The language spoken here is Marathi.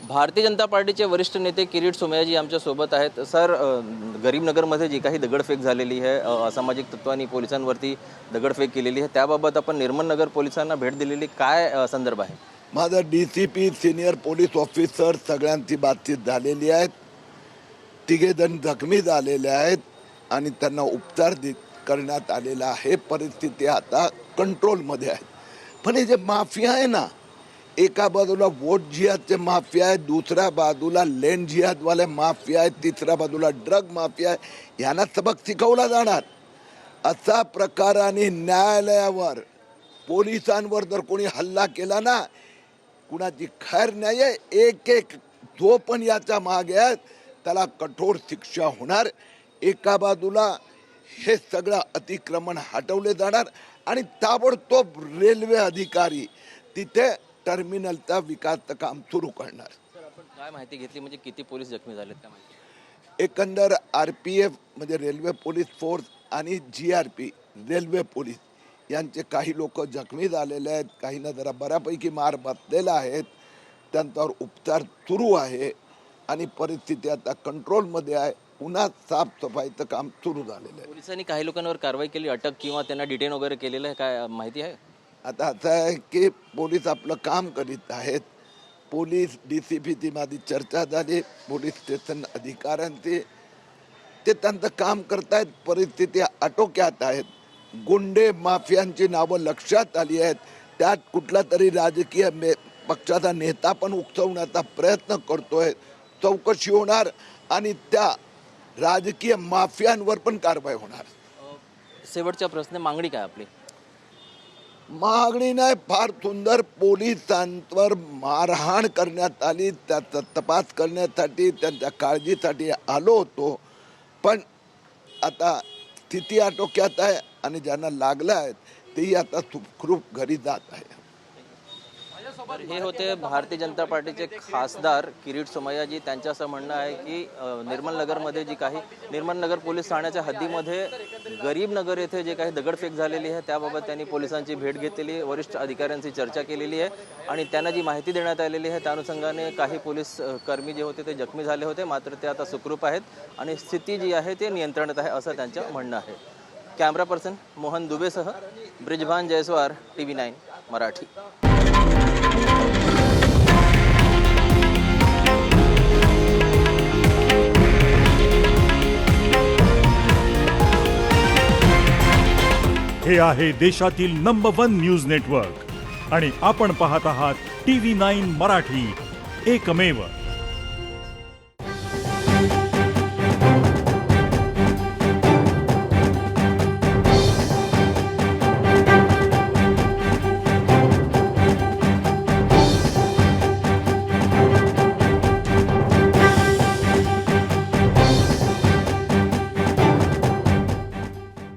भारतीय जनता पार्टीचे वरिष्ठ नेते किरीट सोमय्याजी आमच्या सोबत आहेत। सर, गरीबनगरमध्ये जी काही दगडफेक झालेली आहे, असामाजिक तत्वांनी पोलिसांवरती दगडफेक केलेली आहे, त्याबाबत आपण निर्मलनगर पोलिसांना भेट दिलेली, काय संदर्भ आहे? माझा DCP सिनियर पोलीस ऑफिसर सगळ्यांची बातचीत झालेली आहे। तिघे जण जखमी झालेले आहेत आणि त्यांना उपचार करण्यात आलेला आहे। परिस्थिती आता कंट्रोलमध्ये आहे। पण हे जे माफिया आहे ना, एका बाजूला वोट जिहादचे माफिया आहे, दुसऱ्या बाजूला लँड जिहादवाले माफिया आहे, तिसऱ्या बाजूला ड्रग माफिया आहे। यांना सबक शिकवला जाणार असा प्रकाराने न्यायालयावर पोलिसांवर जर कोणी हल्ला केला ना, कुणाची खैर नाही आहे। एक एक जो पण याच्या मागे आहे त्याला कठोर शिक्षा होणार। एका बाजूला हे सगळं अतिक्रमण हटवले जाणार आणि ताबडतोब रेल्वे अधिकारी तिथे टर्मिनलचा विकास काम सुरू करणार। सर, आपण काय माहिती घेतली, म्हणजे किती पोलीस जखमी झालेत काय माहिती? एकंदर RPF म्हणजे रेल्वे पोलीस फोर्स आणि GRP रेल्वे पोलीस यांचे काही लोक जखमी झालेले आहेत, काहींना जरा बऱ्यापैकी मार बसलेला आहेत। त्यांच्यावर उपचार सुरू आहे आणि परिस्थिती आता कंट्रोलमध्ये आहे। पुन्हा साफसफाईचं काम सुरू झालेलं आहे। पोलिसांनी काही लोकांवर कारवाई केली, अटक किंवा त्यांना डिटेन वगैरे केलेलं आहे, काय माहिती आहे? आता असं आहे की पोलीस आपलं काम करीत आहेत। पोलीस DCPची माझी चर्चा झाली, पोलीस स्टेशन अधिकाऱ्यांची, ते त्यांचं काम करतायत, परिस्थिती आटोक्यात आहेत। गुंडे माफियांची नावं लक्षात आली आहेत। त्यात कुठला तरी राजकीय पक्षाचा नेता पण उकसवण्याचा प्रयत्न करतोय। चौकशी होणार आणि त्या राजकीय माफियांवर पण कारवाई होणार। शेवटचा प्रश्न, मागणी काय आपली? मागणी नाही, फार सुंदर पोलिसांवर मारहाण करण्यात आली, त्याचा तपास करण्यासाठी त्यांच्या काळजीसाठी आलो होतो। पण आता स्थिती आटोक्यात आहे आणि ज्यांना लागलं आहे तेही आता सुखरूप घरी जात आहे। हे होते भारतीय जनता पार्टीचे खासदार किरीट सोमय्याजी। त्यांचं असं म्हणणं आहे की निर्मलनगरमध्ये जी काही निर्मलनगर पोलीस ठाण्याच्या हद्दीमध्ये गरीबनगर येथे जे काही दगडफेक झालेली आहे त्याबाबत त्यांनी पोलिसांची भेट घेतलेली, वरिष्ठ अधिकाऱ्यांची चर्चा केलेली आहे आणि त्यांना जी माहिती देण्यात आलेली आहे त्या अनुषंगाने काही पोलीस कर्मी जे होते ते जखमी झाले होते, मात्र ते आता सुखरूप आहेत आणि स्थिती जी आहे ते नियंत्रणात आहे असं त्यांचं म्हणणं आहे। कॅमेरा पर्सन मोहन दुबेसह ब्रिजभान जयस्वार, TV9 मराठी। हे आहे देशातील नंबर 1 न्यूज नेटवर्क आणि आपण पाहत आहात TV9 मराठी, एकमेव।